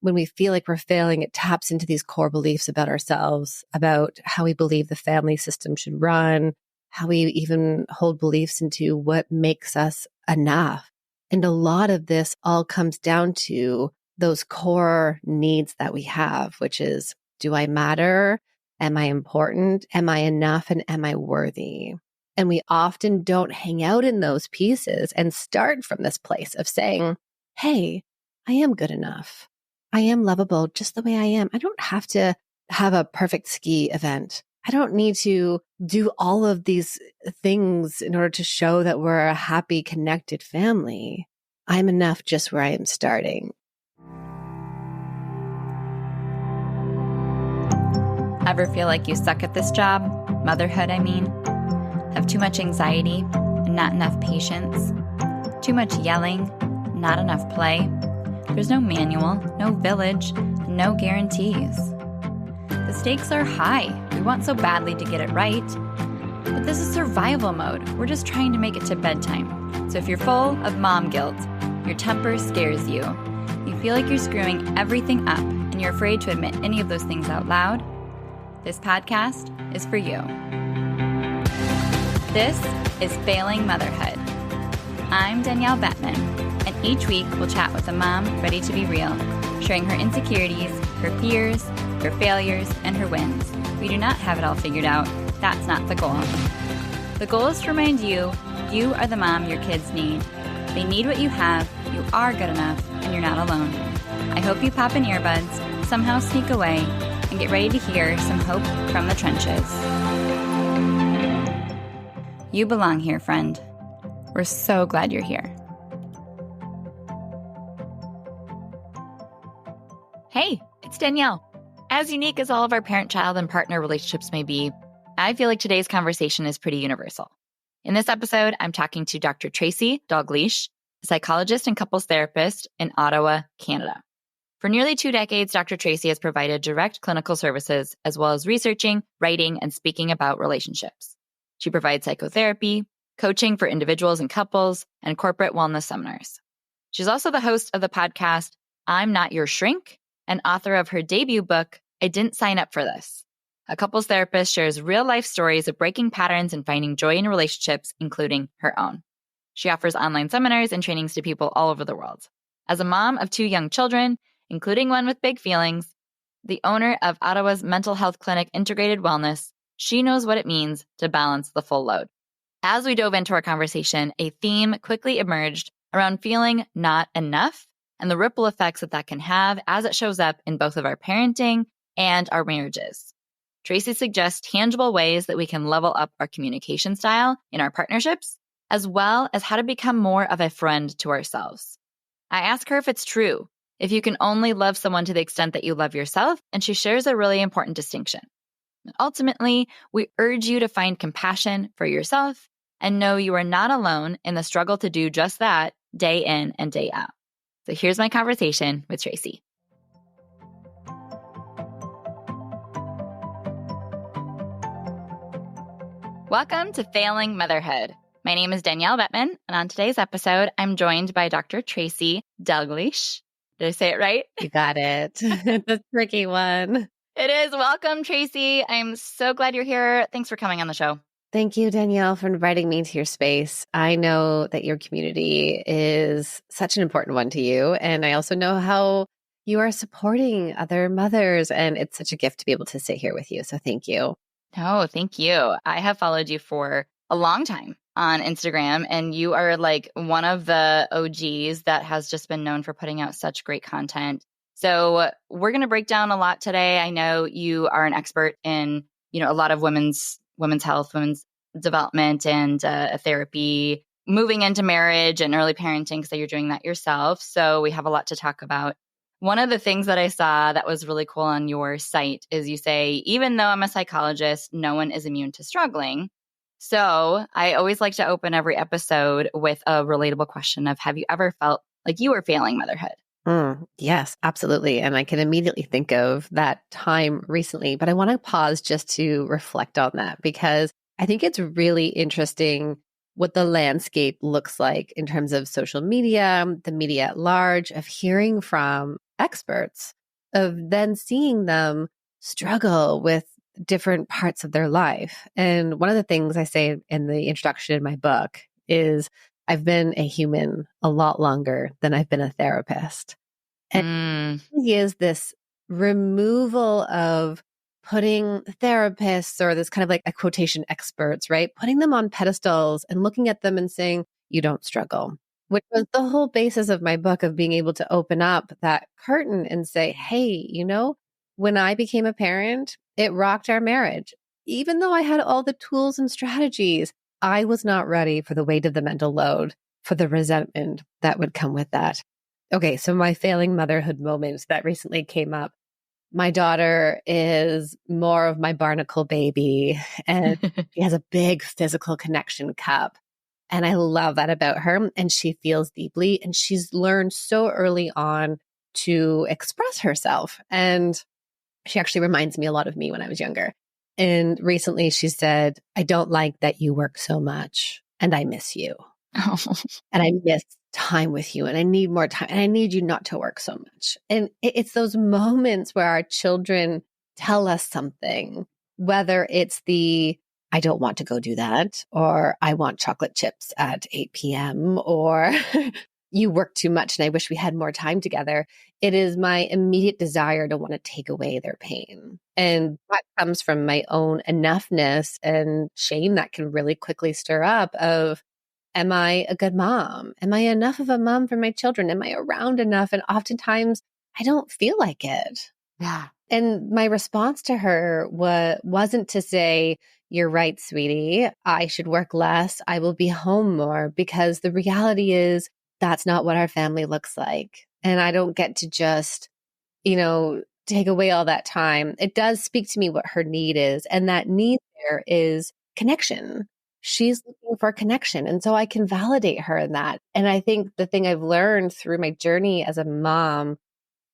when we feel like we're failing, it taps into these core beliefs about ourselves, about how we believe the family system should run, how we even hold beliefs into what makes us enough. And a lot of this all comes down to those core needs that we have, which is, do I matter? Am I important? Am I enough? And am I worthy? And we often don't hang out in those pieces and start from this place of saying, hey, I am good enough. I am lovable just the way I am. I don't have to have a perfect ski event. I don't need to do all of these things in order to show that we're a happy, connected family. I'm enough just where I am starting. Ever feel like you suck at this job? Motherhood, I mean. Have too much anxiety and not enough patience? Too much yelling, not enough play? There's no manual, no village, and no guarantees. The stakes are high. We want so badly to get it right. But this is survival mode. We're just trying to make it to bedtime. So if you're full of mom guilt, your temper scares you, you feel like you're screwing everything up, and you're afraid to admit any of those things out loud, this podcast is for you. This is Failing Motherhood. I'm Danielle Bettman, and each week we'll chat with a mom ready to be real, sharing her insecurities, her fears, her failures, and her wins. We do not have it all figured out. That's not the goal. The goal is to remind you, you are the mom your kids need. They need what you have, you are good enough, and you're not alone. I hope you pop in earbuds, somehow sneak away, and get ready to hear some hope from the trenches. You belong here, friend. We're so glad you're here. Hey, it's Danielle. As unique as all of our parent-child and partner relationships may be, I feel like today's conversation is pretty universal. In this episode, I'm talking to Dr. Tracy Dalgleish, a psychologist and couples therapist in Ottawa, Canada. For nearly 2 decades, Dr. Tracy has provided direct clinical services as well as researching, writing, and speaking about relationships. She provides psychotherapy, coaching for individuals and couples, and corporate wellness seminars. She's also the host of the podcast, I'm Not Your Shrink, and author of her debut book, I Didn't Sign Up for This. A couples therapist shares real-life stories of breaking patterns and finding joy in relationships, including her own. She offers online seminars and trainings to people all over the world. As a mom of 2 young children, including one with big feelings, the owner of Ottawa's mental health clinic Integrated Wellness, she knows what it means to balance the full load. As we dove into our conversation, a theme quickly emerged around feeling not enough and the ripple effects that can have as it shows up in both of our parenting and our marriages. Tracy suggests tangible ways that we can level up our communication style in our partnerships, as well as how to become more of a friend to ourselves. I ask her if it's true, if you can only love someone to the extent that you love yourself, and she shares a really important distinction. Ultimately, we urge you to find compassion for yourself and know you are not alone in the struggle to do just that day in and day out. So here's my conversation with Tracy. Welcome to Failing Motherhood. My name is Danielle Bettman, and on today's episode, I'm joined by Dr. Tracy Dalgleish. Did I say it right? You got it. It's a tricky one. It is. Welcome, Tracy. I'm so glad you're here. Thanks for coming on the show. Thank you, Danielle, for inviting me into your space. I know that your community is such an important one to you. And I also know how you are supporting other mothers. And it's such a gift to be able to sit here with you. So thank you. Oh, thank you. I have followed you for a long time on Instagram, and you are like one of the OGs that has just been known for putting out such great content. So we're going to break down a lot today. I know you are an expert in, a lot of women's health, women's development, and therapy, moving into marriage and early parenting, so you're doing that yourself. So we have a lot to talk about. One of the things that I saw that was really cool on your site is you say, even though I'm a psychologist, no one is immune to struggling. So I always like to open every episode with a relatable question of, have you ever felt like you were failing motherhood? Yes, absolutely. And I can immediately think of that time recently, but I want to pause just to reflect on that, because I think it's really interesting what the landscape looks like in terms of social media, the media at large, of hearing from experts, of then seeing them struggle with different parts of their life. And one of the things I say in the introduction in my book is I've been a human a lot longer than I've been a therapist. And it is this removal of putting therapists or this kind of like a quotation experts, right? Putting them on pedestals and looking at them and saying, you don't struggle, which was the whole basis of my book, of being able to open up that curtain and say, hey, when I became a parent, it rocked our marriage. Even though I had all the tools and strategies, I was not ready for the weight of the mental load, for the resentment that would come with that. Okay, so my failing motherhood moments that recently came up. My daughter is more of my barnacle baby, and she has a big physical connection cup. And I love that about her. And she feels deeply, and she's learned so early on to express herself. And she actually reminds me a lot of me when I was younger. And recently she said, I don't like that you work so much, and I miss you. And I miss time with you, and I need more time, and I need you not to work so much. And it's those moments where our children tell us something, whether it's I don't want to go do that, or I want chocolate chips at 8 p.m., or you work too much and I wish we had more time together. It is my immediate desire to want to take away their pain. And that comes from my own enoughness and shame that can really quickly stir up of, am I a good mom? Am I enough of a mom for my children? Am I around enough? And oftentimes I don't feel like it. Yeah. And my response to her wasn't to say, you're right, sweetie, I should work less, I will be home more, because the reality is that's not what our family looks like. And I don't get to just, take away all that time. It does speak to me what her need is. And that need there is connection. She's looking for connection. And so I can validate her in that. And I think the thing I've learned through my journey as a mom,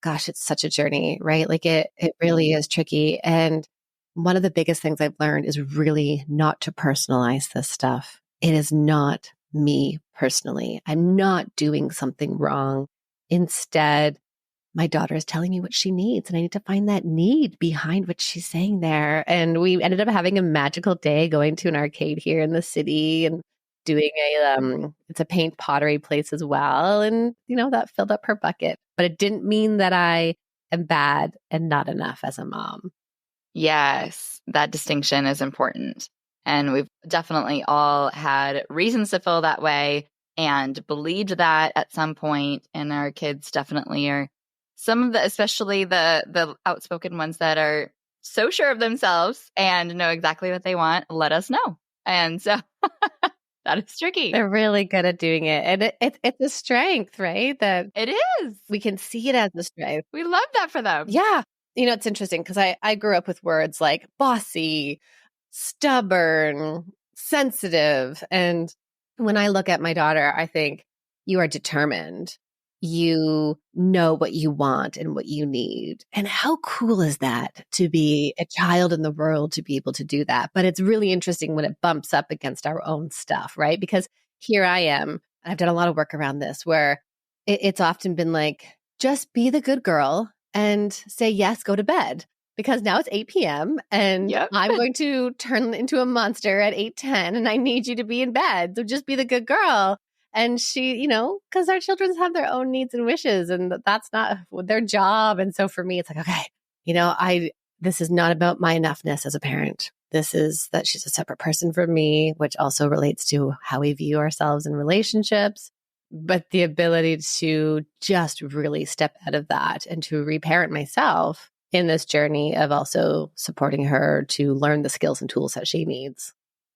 gosh, it's such a journey, right? Like it really is tricky. And one of the biggest things I've learned is really not to personalize this stuff. It is not me personally. I'm not doing something wrong. Instead, my daughter is telling me what she needs, and I need to find that need behind what she's saying there. And we ended up having a magical day going to an arcade here in the city and doing it's a paint pottery place as well. And, that filled up her bucket, but it didn't mean that I am bad and not enough as a mom. Yes, that distinction is important. And we've definitely all had reasons to feel that way and believed that at some point. And our kids definitely are some of especially the outspoken ones that are so sure of themselves and know exactly what they want, let us know. And so that is tricky. They're really good at doing it. And it's a strength, right? That it is. We can see it as a strength. We love that for them. Yeah. It's interesting because I grew up with words like bossy, stubborn, sensitive. And when I look at my daughter, I think you are determined. You know what you want and what you need. And how cool is that to be a child in the world, to be able to do that? But it's really interesting when it bumps up against our own stuff, right? Because here I am. I've done a lot of work around this where it's often been like, just be the good girl and say, yes, go to bed. Because now it's 8 p.m. and I'm going to turn into a monster at 8:10 and I need you to be in bed. So just be the good girl. And she, because our children have their own needs and wishes, and that's not their job. And so for me, it's like, okay, this is not about my enoughness as a parent. This is that she's a separate person from me, which also relates to how we view ourselves in relationships. But the ability to just really step out of that and to reparent myself in this journey of also supporting her to learn the skills and tools that she needs.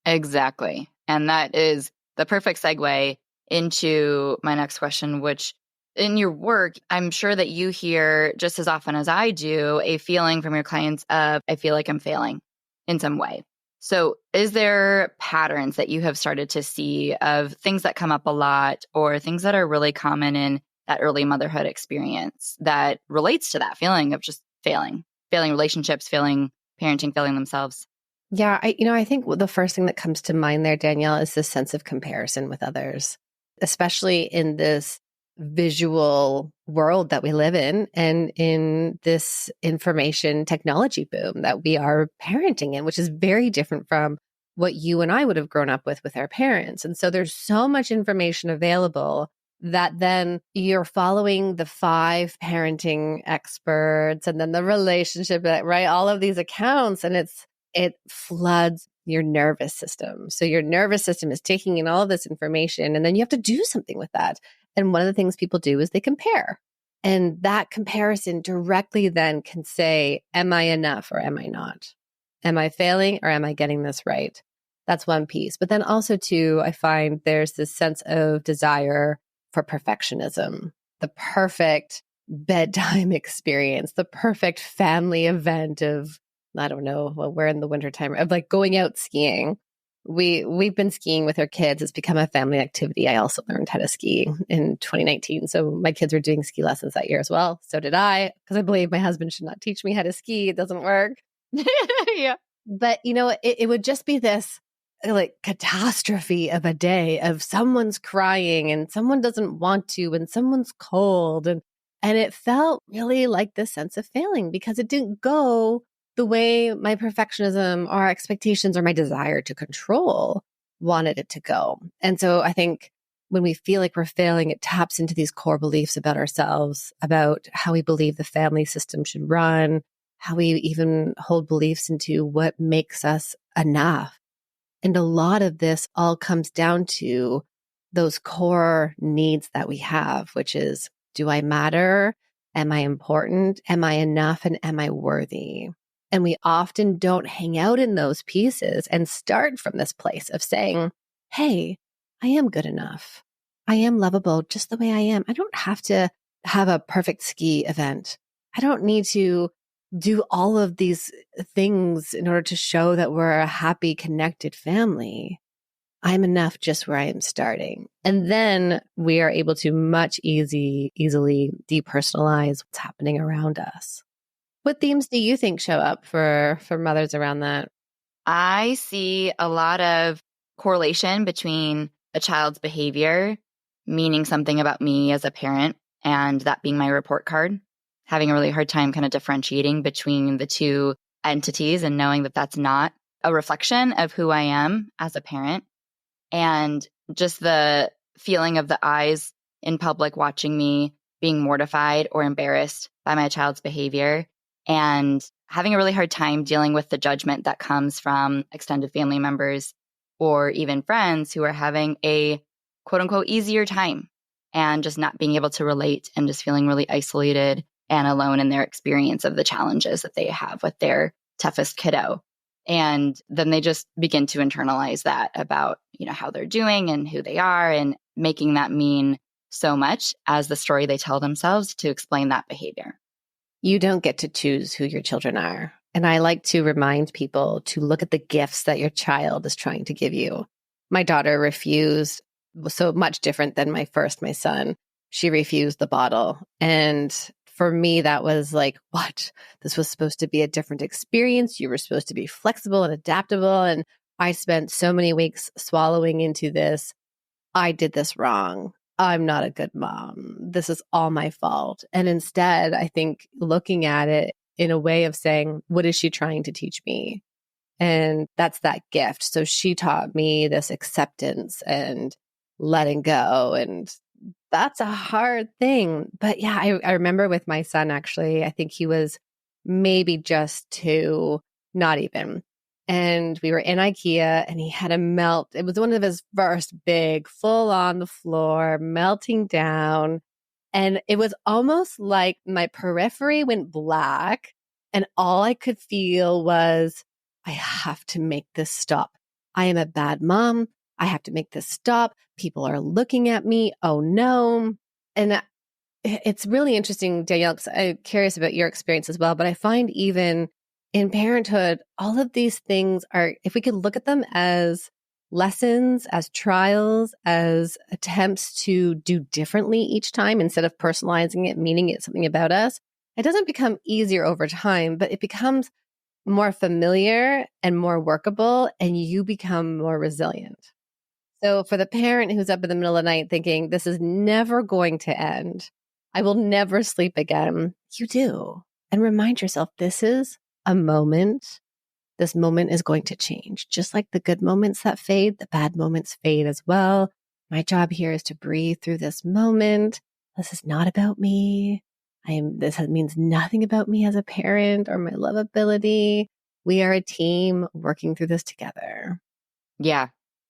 Exactly. And that is the perfect segue into my next question, which in your work, I'm sure that you hear just as often as I do a feeling from your clients of, I feel like I'm failing in some way. So is there patterns that you have started to see of things that come up a lot or things that are really common in that early motherhood experience that relates to that feeling of just failing relationships, failing parenting, failing themselves? Yeah, I think the first thing that comes to mind there, Danielle, is this sense of comparison with others, especially in this visual world that we live in and in this information technology boom that we are parenting in, which is very different from what you and I would have grown up with our parents. And so there's so much information available that then you're following the 5 parenting experts and then the relationship, right? All of these accounts, and it floods your nervous system. So your nervous system is taking in all of this information, and then you have to do something with that. And one of the things people do is they compare. And that comparison directly then can say, am I enough or am I not? Am I failing or am I getting this right? That's one piece. But then also too, I find there's this sense of desire for perfectionism, the perfect bedtime experience, the perfect family event of, I don't know, well, we're in the wintertime, of like going out skiing. We've been skiing with our kids. It's become a family activity. I also learned how to ski in 2019. So my kids were doing ski lessons that year as well. So did I, because I believe my husband should not teach me how to ski. It doesn't work. Yeah. But, it would just be this like catastrophe of a day of someone's crying and someone doesn't want to and someone's cold. And it felt really like this sense of failing because it didn't go the way my perfectionism or expectations or my desire to control wanted it to go. And so I think when we feel like we're failing, it taps into these core beliefs about ourselves, about how we believe the family system should run, how we even hold beliefs into what makes us enough. And a lot of this all comes down to those core needs that we have, which is, do I matter? Am I important? Am I enough? And am I worthy? And we often don't hang out in those pieces and start from this place of saying, hey, I am good enough. I am lovable just the way I am. I don't have to have a perfect ski event. I don't need to do all of these things in order to show that we're a happy, connected family. I'm enough just where I am starting. And then we are able to easily depersonalize what's happening around us. What themes do you think show up for mothers around that? I see a lot of correlation between a child's behavior meaning something about me as a parent and that being my report card, having a really hard time kind of differentiating between the two entities and knowing that that's not a reflection of who I am as a parent. And just the feeling of the eyes in public watching me being mortified or embarrassed by my child's behavior and having a really hard time dealing with the judgment that comes from extended family members or even friends who are having a quote unquote easier time and just not being able to relate and just feeling really isolated and alone in their experience of the challenges that they have with their toughest kiddo. And then they just begin to internalize that about, how they're doing and who they are and making that mean so much as the story they tell themselves to explain that behavior. You don't get to choose who your children are. And I like to remind people to look at the gifts that your child is trying to give you. My daughter refused, so much different than my son. She refused the bottle. And for me, that was like, what? This was supposed to be a different experience. You were supposed to be flexible and adaptable. And I spent so many weeks swallowing into this. I did this wrong. I'm not a good mom. This is all my fault. And instead, I think looking at it in a way of saying, what is she trying to teach me? And that's that gift. So she taught me this acceptance and letting go. And that's a hard thing. But yeah, I remember with my son, actually, I think he was maybe just 2, not even. And we were in IKEA and he had a melt. It was one of his first big, full on the floor, melting down. And it was almost like my periphery went black. And all I could feel was, I have to make this stop. I am a bad mom. I have to make this stop. People are looking at me. Oh no. And it's really interesting, Danielle, because I'm curious about your experience as well. But I find even in parenthood, all of these things are, if we could look at them as lessons, as trials, as attempts to do differently each time instead of personalizing it, meaning it's something about us, it doesn't become easier over time, but it becomes more familiar and more workable, and you become more resilient. So for the parent who's up in the middle of the night thinking, this is never going to end, I will never sleep again, you do. And remind yourself, this is a moment. This moment is going to change. Just like the good moments that fade, the bad moments fade as well. My job here is to breathe through this moment. This is not about me. This means nothing about me as a parent or my lovability. We are a team working through this together. Yeah.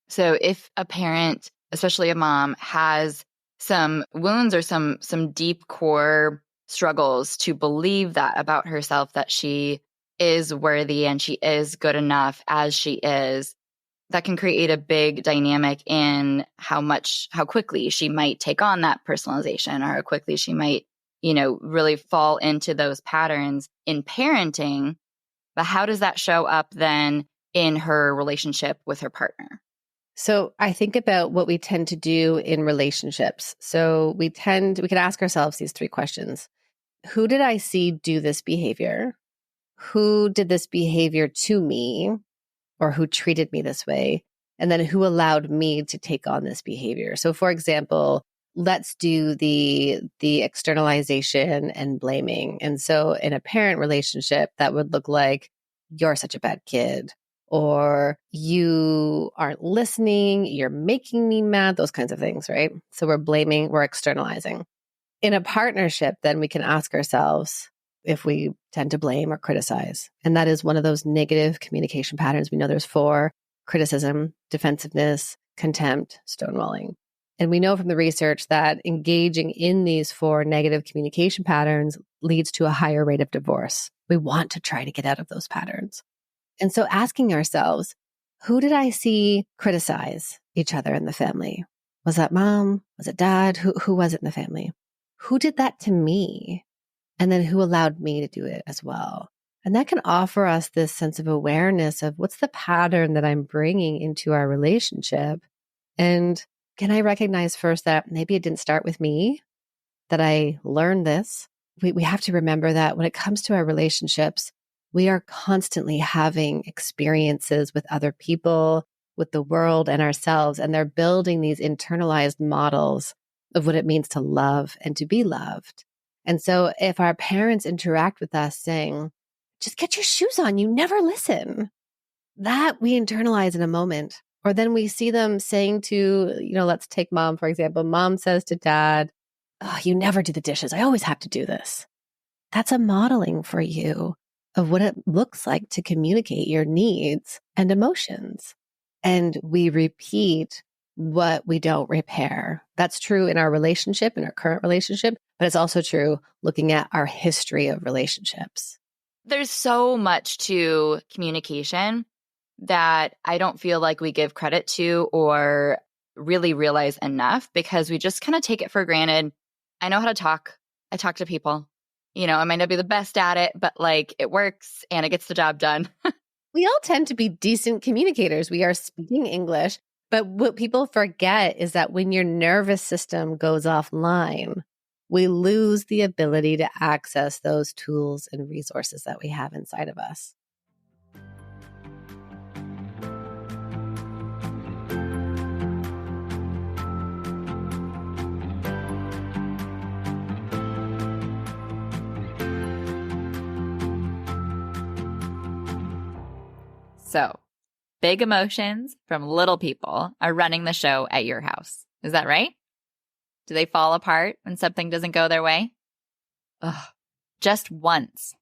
So if a parent, especially a mom, has some wounds or some deep core struggles to believe that about herself, that she is worthy and she is good enough as she is, that can create a big dynamic in how quickly she might take on that personalization, or how quickly she might, really fall into those patterns in parenting. But how does that show up then in her relationship with her partner? So I think about what we tend to do in relationships. So we can ask ourselves these 3 questions. Who did I see do this behavior? Who did this behavior to me, or who treated me this way? And then who allowed me to take on this behavior? So for example, let's do the externalization and blaming. And so in a parent relationship, that would look like, you're such a bad kid, or you aren't listening, you're making me mad, those kinds of things, right? So we're blaming, we're externalizing. In a partnership, then we can ask ourselves if we tend to blame or criticize. And that is one of those negative communication patterns. We know there's 4: criticism, defensiveness, contempt, stonewalling. And we know from the research that engaging in these 4 negative communication patterns leads to a higher rate of divorce. We want to try to get out of those patterns. And so asking ourselves, who did I see criticize each other in the family? Was that mom? Was it dad? Who was it in the family? Who did that to me? And then who allowed me to do it as well? And that can offer us this sense of awareness of what's the pattern that I'm bringing into our relationship. And can I recognize first that maybe it didn't start with me, that I learned this? We have to remember that when it comes to our relationships, we are constantly having experiences with other people, with the world and ourselves, and they're building these internalized models of what it means to love and to be loved. And so if our parents interact with us saying, just get your shoes on, you never listen, that we internalize in a moment. Or then we see them saying to, let's take mom, for example. Mom says to dad, oh, you never do the dishes. I always have to do this. That's a modeling for you of what it looks like to communicate your needs and emotions. And we repeat what we don't repair. That's true in our relationship, in our current relationship, but it's also true looking at our history of relationships. There's so much to communication that I don't feel like we give credit to or really realize enough, because we just kind of take it for granted. I know how to talk. I talk to people. I might not be the best at it, but it works and it gets the job done. We all tend to be decent communicators. We are speaking English, but what people forget is that when your nervous system goes offline, we lose the ability to access those tools and resources that we have inside of us. So, big emotions from little people are running the show at your house. Is that right? Do they fall apart when something doesn't go their way? Ugh, just once.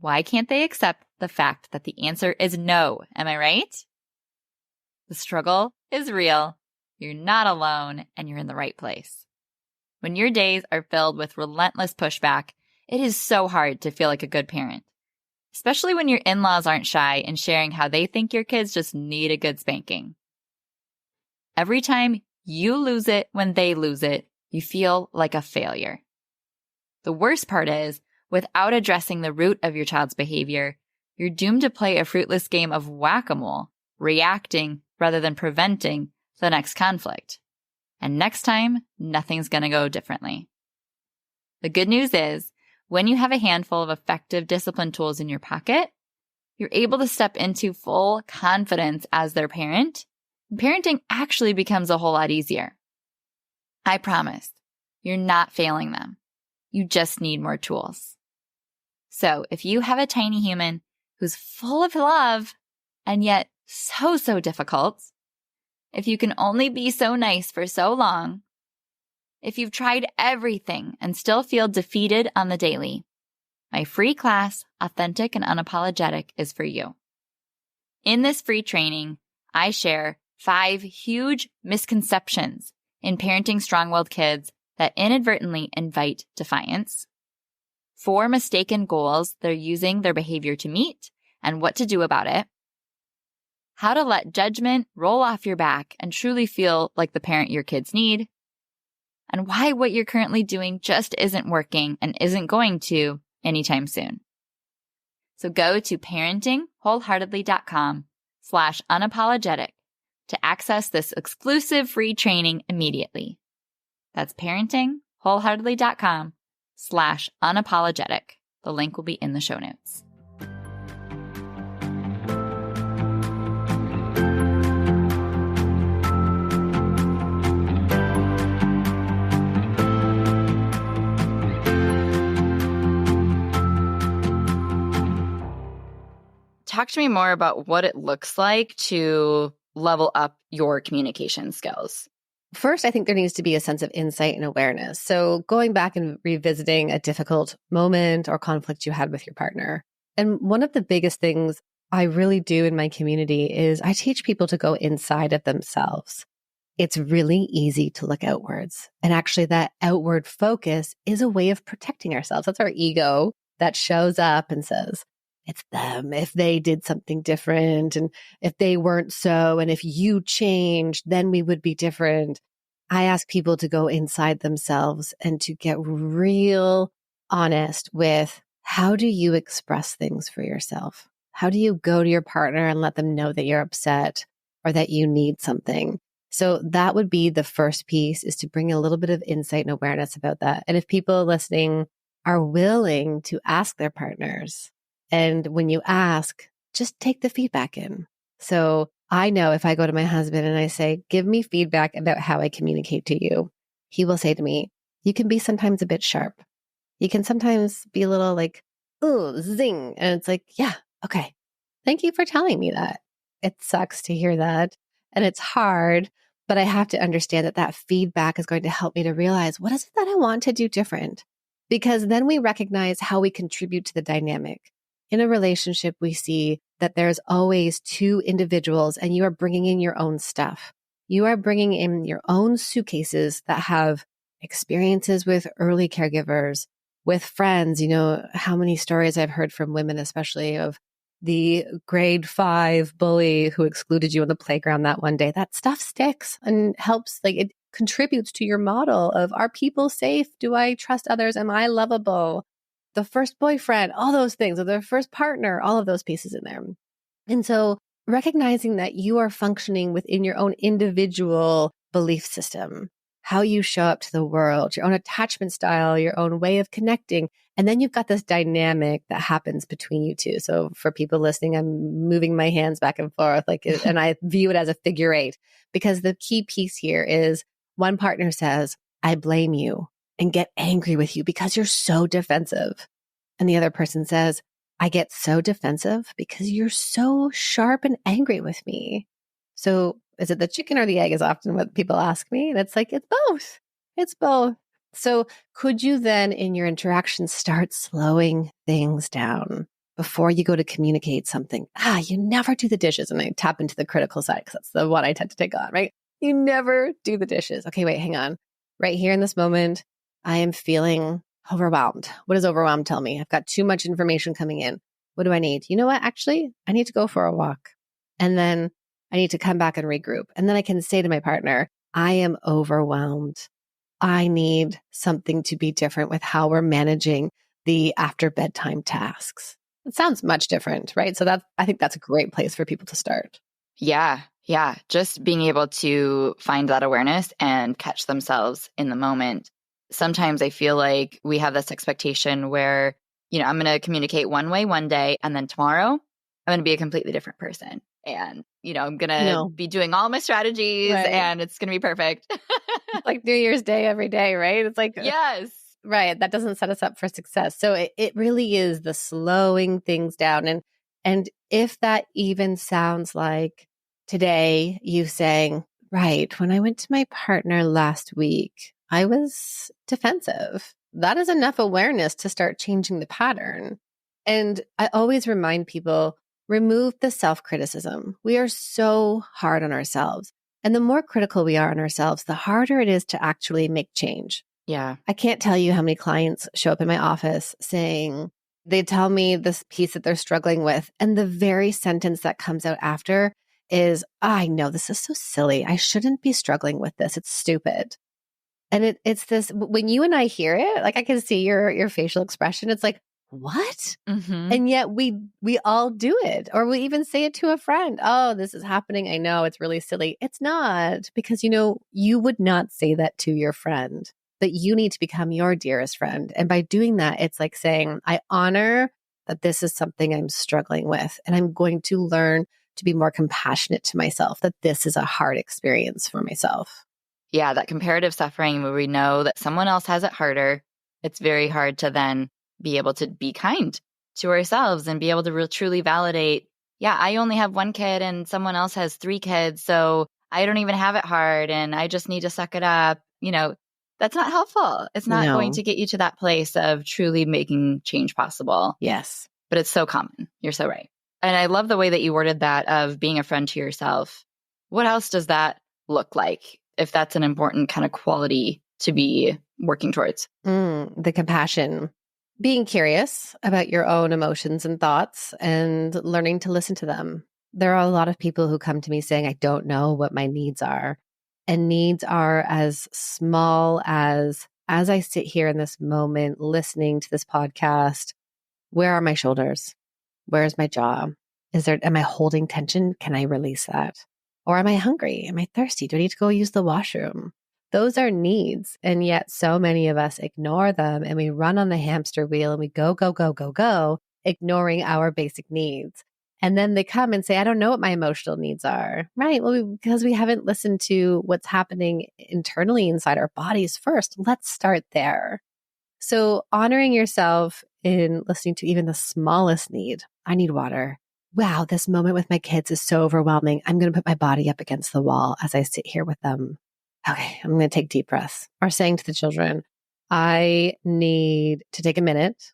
Why can't they accept the fact that the answer is no? Am I right? The struggle is real. You're not alone, and you're in the right place. When your days are filled with relentless pushback, it is so hard to feel like a good parent. Especially when your in-laws aren't shy in sharing how they think your kids just need a good spanking. Every time you lose it when they lose it, you feel like a failure. The worst part is, without addressing the root of your child's behavior, you're doomed to play a fruitless game of whack-a-mole, reacting rather than preventing the next conflict. And next time, nothing's going to go differently. The good news is, when you have a handful of effective discipline tools in your pocket, you're able to step into full confidence as their parent parenting actually becomes a whole lot easier. I promise, you're not failing them. You just need more tools. So if you have a tiny human who's full of love and yet so difficult, if you can only be so nice for so long, if you've tried everything and still feel defeated on the daily, my free class, Authentic and Unapologetic, is for you. In this free training, I share 5 huge misconceptions in parenting strong-willed kids that inadvertently invite defiance, 4 mistaken goals they're using their behavior to meet and what to do about it, how to let judgment roll off your back and truly feel like the parent your kids need, and why what you're currently doing just isn't working and isn't going to anytime soon. So go to parentingwholeheartedly.com/unapologetic to access this exclusive free training immediately. That's parentingwholeheartedly.com/unapologetic. The link will be in the show notes. Talk to me more about what it looks like to level up your communication skills. First, I think there needs to be a sense of insight and awareness. So going back and revisiting a difficult moment or conflict you had with your partner. And one of the biggest things I really do in my community is I teach people to go inside of themselves. It's really easy to look outwards. And actually that outward focus is a way of protecting ourselves. That's our ego that shows up and says, it's them. If they did something different and if they weren't so, and if you changed, then we would be different. I ask people to go inside themselves and to get real honest with how do you express things for yourself? How do you go to your partner and let them know that you're upset or that you need something? So that would be the first piece, is to bring a little bit of insight and awareness about that. And if people listening are willing to ask their partners, and when you ask, just take the feedback in. So I know if I go to my husband and I say, give me feedback about how I communicate to you, he will say to me, you can be sometimes a bit sharp. You can sometimes be a little like, ooh, zing. And it's like, yeah, okay. Thank you for telling me that. It sucks to hear that. And it's hard, but I have to understand that that feedback is going to help me to realize, what is it that I want to do different? Because then we recognize how we contribute to the dynamic. In a relationship, we see that there's always 2 individuals and you are bringing in your own stuff. You are bringing in your own suitcases that have experiences with early caregivers, with friends. You know, how many stories I've heard from women, especially of the grade 5 bully who excluded you on the playground that one day. That stuff sticks and helps, like it contributes to your model of, are people safe? Do I trust others? Am I lovable? The first boyfriend, all those things, or the first partner, all of those pieces in there. And so recognizing that you are functioning within your own individual belief system, how you show up to the world, your own attachment style, your own way of connecting. And then you've got this dynamic that happens between you two. So for people listening, I'm moving my hands back and forth, and I view it as a figure 8, because the key piece here is one partner says, I blame you, and get angry with you because you're so defensive. And the other person says, I get so defensive because you're so sharp and angry with me. So is it the chicken or the egg is often what people ask me. And it's like, it's both. It's both. So could you then in your interactions start slowing things down before you go to communicate something? You never do the dishes. And I tap into the critical side because that's the one I tend to take on, right? You never do the dishes. Okay, wait, hang on. Right here in this moment, I am feeling overwhelmed. What does overwhelmed tell me? I've got too much information coming in. What do I need? You know what? Actually, I need to go for a walk. And then I need to come back and regroup. And then I can say to my partner, I am overwhelmed. I need something to be different with how we're managing the after bedtime tasks. It sounds much different, right? So I think that's a great place for people to start. Yeah. Just being able to find that awareness and catch themselves in the moment. Sometimes I feel like we have this expectation where, I'm going to communicate one way one day, and then tomorrow I'm going to be a completely different person. and, I'm going to No. be doing all my strategies Right. and it's going to be perfect. Like New Year's Day every day, right? It's like, Yes. right. That doesn't set us up for success. So it really is the slowing things down. And if that even sounds like today you saying, right, when I went to my partner last week, I was defensive. That is enough awareness to start changing the pattern. And I always remind people, remove the self-criticism. We are so hard on ourselves. And the more critical we are on ourselves, the harder it is to actually make change. Yeah. I can't tell you how many clients show up in my office saying, they tell me this piece that they're struggling with. And the very sentence that comes out after is, I know this is so silly. I shouldn't be struggling with this. It's stupid. And it's this, when you and I hear it, like I can see your facial expression. It's like, what? Mm-hmm. And yet we all do it, or we even say it to a friend. Oh, this is happening. I know it's really silly. It's not, because you would not say that to your friend, but you need to become your dearest friend. And by doing that, it's like saying, I honor that this is something I'm struggling with, and I'm going to learn to be more compassionate to myself, that this is a hard experience for myself. Yeah, that comparative suffering where we know that someone else has it harder, it's very hard to then be able to be kind to ourselves and be able to truly validate, yeah, I only have one kid and someone else has 3 kids, so I don't even have it hard and I just need to suck it up. That's not helpful. It's not going No. to get you to that place of truly making change possible. Yes. But it's so common. You're so right. And I love the way that you worded that of being a friend to yourself. What else does that look like, if that's an important kind of quality to be working towards? The compassion, being curious about your own emotions and thoughts and learning to listen to them. There are a lot of people who come to me saying, I don't know what my needs are. And needs are as small as I sit here in this moment, listening to this podcast, where are my shoulders? Where is my jaw? Am I holding tension? Can I release that? Or am I hungry? Am I thirsty? Do I need to go use the washroom? Those are needs. And yet so many of us ignore them, and we run on the hamster wheel and we go, go, go, go, go, ignoring our basic needs. And then they come and say, I don't know what my emotional needs are. Right. Well, because we haven't listened to what's happening internally inside our bodies first. Let's start there. So honoring yourself in listening to even the smallest need. I need water. Wow, this moment with my kids is so overwhelming. I'm going to put my body up against the wall as I sit here with them. Okay, I'm going to take deep breaths. Or saying to the children, I need to take a minute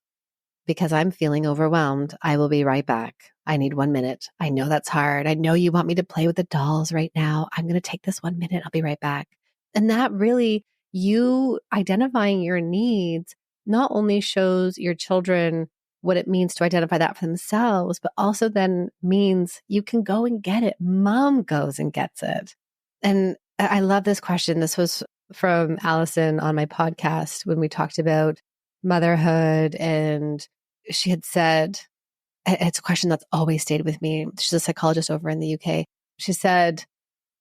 because I'm feeling overwhelmed. I will be right back. I need 1 minute. I know that's hard. I know you want me to play with the dolls right now. I'm going to take this 1 minute. I'll be right back. And that really, you identifying your needs not only shows your children what it means to identify that for themselves, but also then means you can go and get it. Mom goes and gets it. And I love this question. This was from Allison on my podcast when we talked about motherhood. And she had said, it's a question that's always stayed with me. She's a psychologist over in the UK. She said,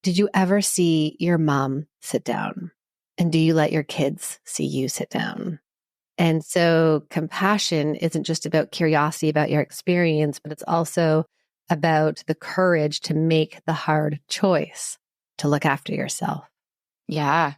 did you ever see your mom sit down? And do you let your kids see you sit down? And so compassion isn't just about curiosity about your experience, but it's also about the courage to make the hard choice to look after yourself. Yeah.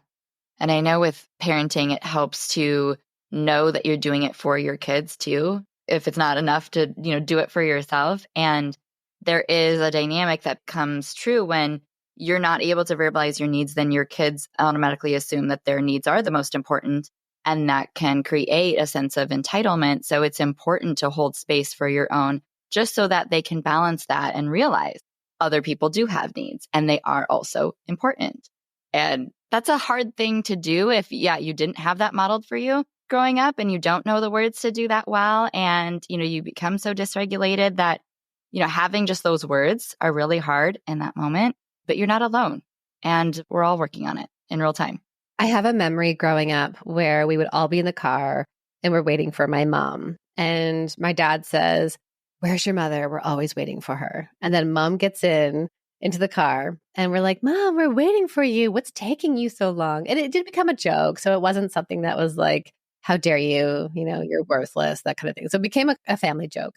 And I know with parenting, it helps to know that you're doing it for your kids too, if it's not enough to, do it for yourself. And there is a dynamic that comes true when you're not able to verbalize your needs, then your kids automatically assume that their needs are the most important. And that can create a sense of entitlement. So it's important to hold space for your own, just so that they can balance that and realize other people do have needs and they are also important. And that's a hard thing to do if, you didn't have that modeled for you growing up and you don't know the words to do that well. And, you become so dysregulated that, having just those words are really hard in that moment, but you're not alone. And we're all working on it in real time. I have a memory growing up where we would all be in the car and we're waiting for my mom. And my dad says, where's your mother? We're always waiting for her. And then mom gets into the car and we're like, Mom, we're waiting for you. What's taking you so long? And it did become a joke. So it wasn't something that was like, how dare you? You're worthless, that kind of thing. So it became a family joke.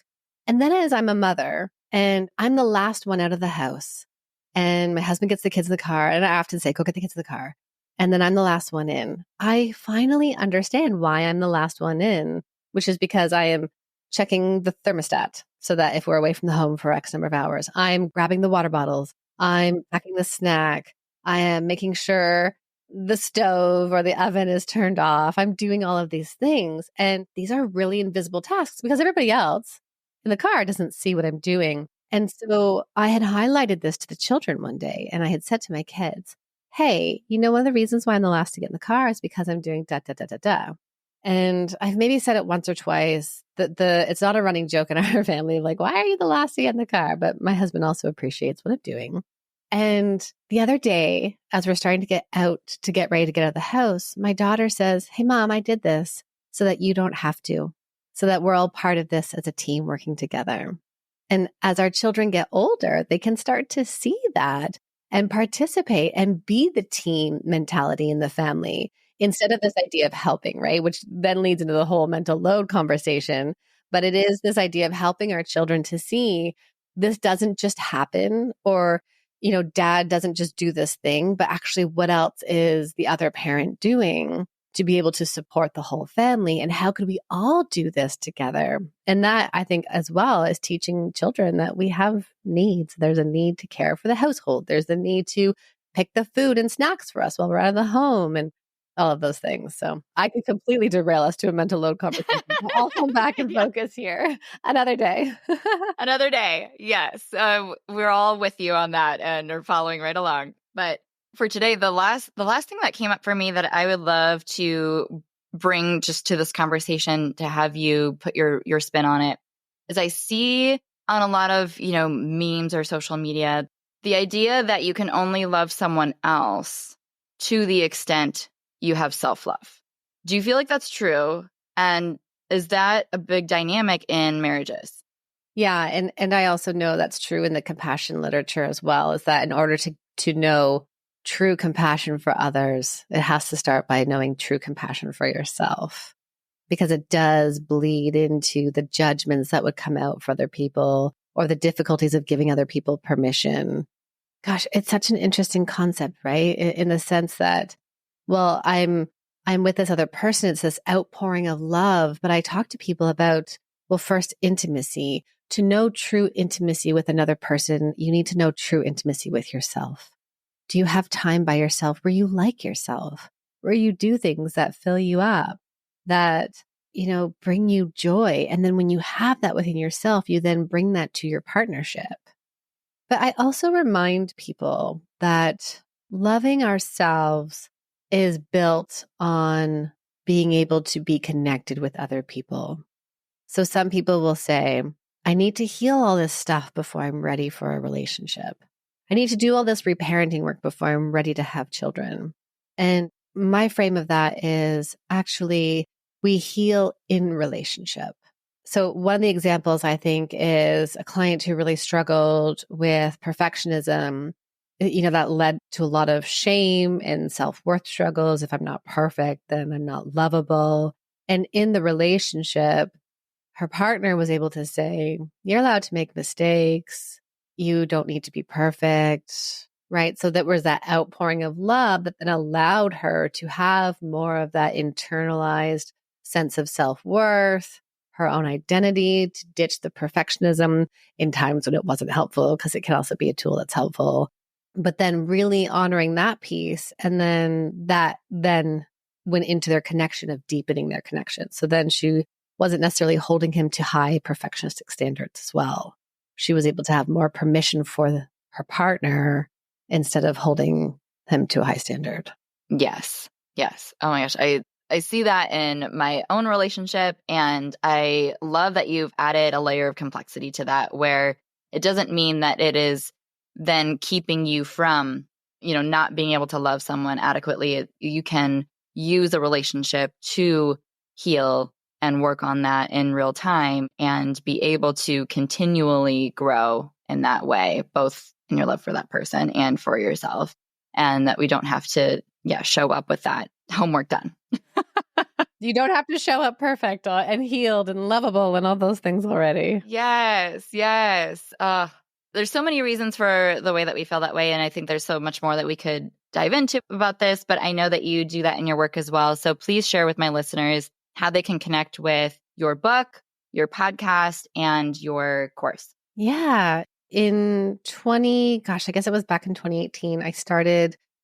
And then as I'm a mother and I'm the last one out of the house and my husband gets the kids in the car and I often say, go get the kids in the car. And then I'm the last one in. I finally understand why I'm the last one in, which is because I am checking the thermostat so that if we're away from the home for X number of hours, I'm grabbing the water bottles, I'm packing the snack, I am making sure the stove or the oven is turned off. I'm doing all of these things. And these are really invisible tasks because everybody else in the car doesn't see what I'm doing. And so I had highlighted this to the children one day and I had said to my kids, hey, one of the reasons why I'm the last to get in the car is because I'm doing da, da, da, da, da. And I've maybe said it once or twice that it's not a running joke in our family, like, why are you the last to get in the car? But my husband also appreciates what I'm doing. And the other day, as we're starting to get out to get ready to get out of the house, my daughter says, hey, Mom, I did this so that you don't have to, so that we're all part of this as a team working together. And as our children get older, they can start to see that and participate and be the team mentality in the family instead of this idea of helping, right? Which then leads into the whole mental load conversation. But it is this idea of helping our children to see this doesn't just happen or dad doesn't just do this thing, but actually what else is the other parent doing to be able to support the whole family? And how could we all do this together? And that, I think, as well, is teaching children that we have needs. There's a need to care for the household. There's the need to pick the food and snacks for us while we're out of the home and all of those things. So I could completely derail us to a mental load conversation. I'll come back and focus here another day. Another day. Yes. We're all with you on that and are following right along. But for today, the last thing that came up for me that I would love to bring just to this conversation to have you put your spin on it is I see on a lot of, memes or social media, the idea that you can only love someone else to the extent you have self-love. Do you feel like that's true? And is that a big dynamic in marriages? Yeah. And I also know that's true in the compassion literature as well, is that in order to know true compassion for others, it has to start by knowing true compassion for yourself, because it does bleed into the judgments that would come out for other people or the difficulties of giving other people permission. Gosh, it's such an interesting concept, right? In the sense that, well, I'm with this other person. It's this outpouring of love. But I talk to people about, well, first intimacy. To know true intimacy with another person, you need to know true intimacy with yourself. Do you have time by yourself where you like yourself, where you do things that fill you up, that, bring you joy? And then when you have that within yourself, you then bring that to your partnership. But I also remind people that loving ourselves is built on being able to be connected with other people. So some people will say, I need to heal all this stuff before I'm ready for a relationship. I need to do all this reparenting work before I'm ready to have children. And my frame of that is actually we heal in relationship. So one of the examples I think is a client who really struggled with perfectionism. That led to a lot of shame and self-worth struggles. If I'm not perfect, then I'm not lovable. And in the relationship, her partner was able to say, you're allowed to make mistakes. You don't need to be perfect, right? So that was that outpouring of love that then allowed her to have more of that internalized sense of self-worth, her own identity, to ditch the perfectionism in times when it wasn't helpful, because it can also be a tool that's helpful. But then really honoring that piece. And then that then went into their connection of deepening their connection. So then she wasn't necessarily holding him to high perfectionistic standards as well. She was able to have more permission for her partner instead of holding him to a high standard. Yes. Yes. Oh my gosh. I see that in my own relationship. And I love that you've added a layer of complexity to that, where it doesn't mean that it is then keeping you from, not being able to love someone adequately. You can use a relationship to heal and work on that in real time and be able to continually grow in that way, both in your love for that person and for yourself. And that we don't have to, show up with that homework done. You don't have to show up perfect and healed and lovable and all those things already. Yes. There's so many reasons for the way that we feel that way. And I think there's so much more that we could dive into about this, but I know that you do that in your work as well. So please share with my listeners how they can connect with your book, your podcast, and your course. Yeah. I guess it was back in 2018,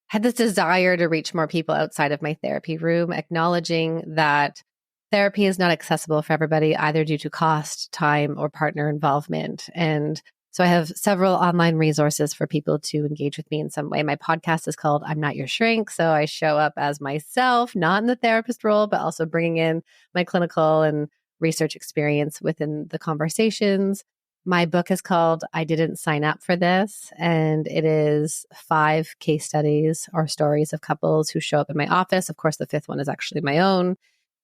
had this desire to reach more people outside of my therapy room, acknowledging that therapy is not accessible for everybody, either due to cost, time, or partner involvement. And so I have several online resources for people to engage with me in some way. My podcast is called I'm Not Your Shrink. So I show up as myself, not in the therapist role, but also bringing in my clinical and research experience within the conversations. My book is called I Didn't Sign Up for This, and it is 5 case studies or stories of couples who show up in my office. Of course, the 5th one is actually my own,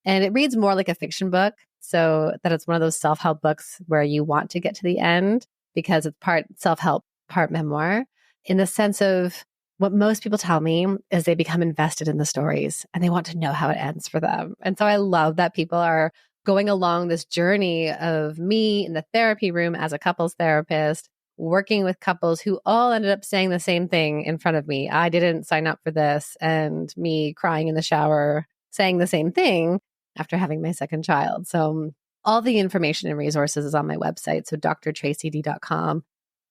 and it reads more like a fiction book, so that it's one of those self-help books where you want to get to the end because it's part self-help, part memoir, in the sense of what most people tell me is they become invested in the stories and they want to know how it ends for them. And so I love that people are going along this journey of me in the therapy room as a couples therapist, working with couples who all ended up saying the same thing in front of me. I didn't sign up for this, and me crying in the shower, saying the same thing after having my second child. So all the information and resources is on my website, so drtracyd.com.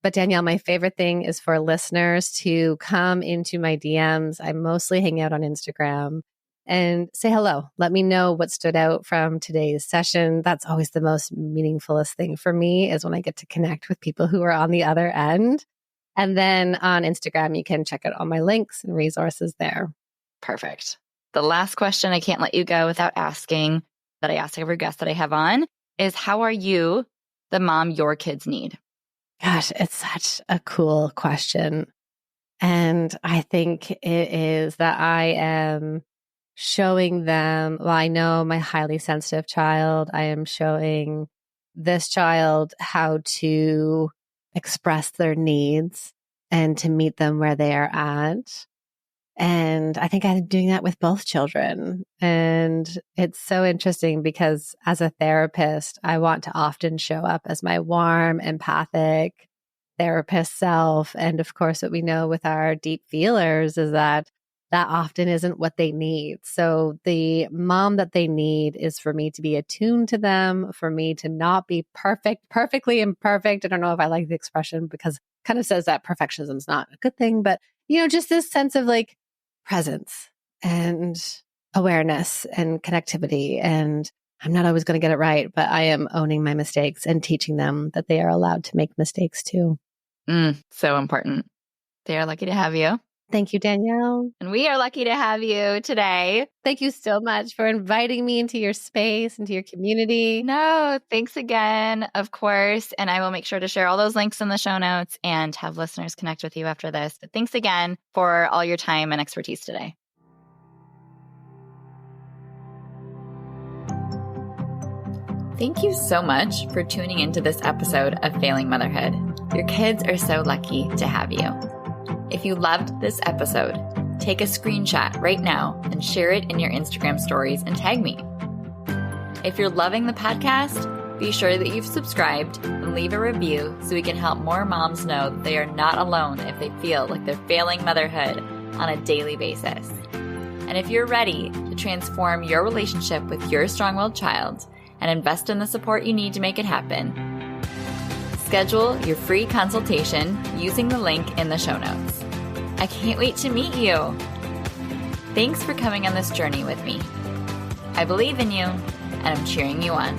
But Danielle, my favorite thing is for listeners to come into my DMs. I mostly hang out on Instagram and say hello. Let me know what stood out from today's session. That's always the most meaningfulest thing for me, is when I get to connect with people who are on the other end. And then on Instagram, you can check out all my links and resources there. Perfect. The last question I can't let you go without asking, that I ask every guest that I have on, is how are you the mom your kids need? Gosh, it's such a cool question. And I think it is that I am showing them, well, I know my highly sensitive child, I am showing this child how to express their needs and to meet them where they are at. And I think I'm doing that with both children. And it's so interesting because as a therapist, I want to often show up as my warm, empathic therapist self. And of course, what we know with our deep feelers is that often isn't what they need. So the mom that they need is for me to be attuned to them, for me to not be perfectly imperfect. I don't know if I like the expression because it kind of says that perfectionism is not a good thing, but just this sense of like presence and awareness and connectivity. And I'm not always going to get it right, but I am owning my mistakes and teaching them that they are allowed to make mistakes too. So important. They are lucky to have you. Thank you, Danielle. And we are lucky to have you today. Thank you so much for inviting me into your space, into your community. No, thanks again, of course. And I will make sure to share all those links in the show notes and have listeners connect with you after this. But thanks again for all your time and expertise today. Thank you so much for tuning into this episode of Failing Motherhood. Your kids are so lucky to have you. If you loved this episode, take a screenshot right now and share it in your Instagram stories and tag me. If you're loving the podcast, be sure that you've subscribed and leave a review so we can help more moms know that they are not alone if they feel like they're failing motherhood on a daily basis. And if you're ready to transform your relationship with your strong-willed child and invest in the support you need to make it happen, schedule your free consultation using the link in the show notes. I can't wait to meet you. Thanks for coming on this journey with me. I believe in you, and I'm cheering you on.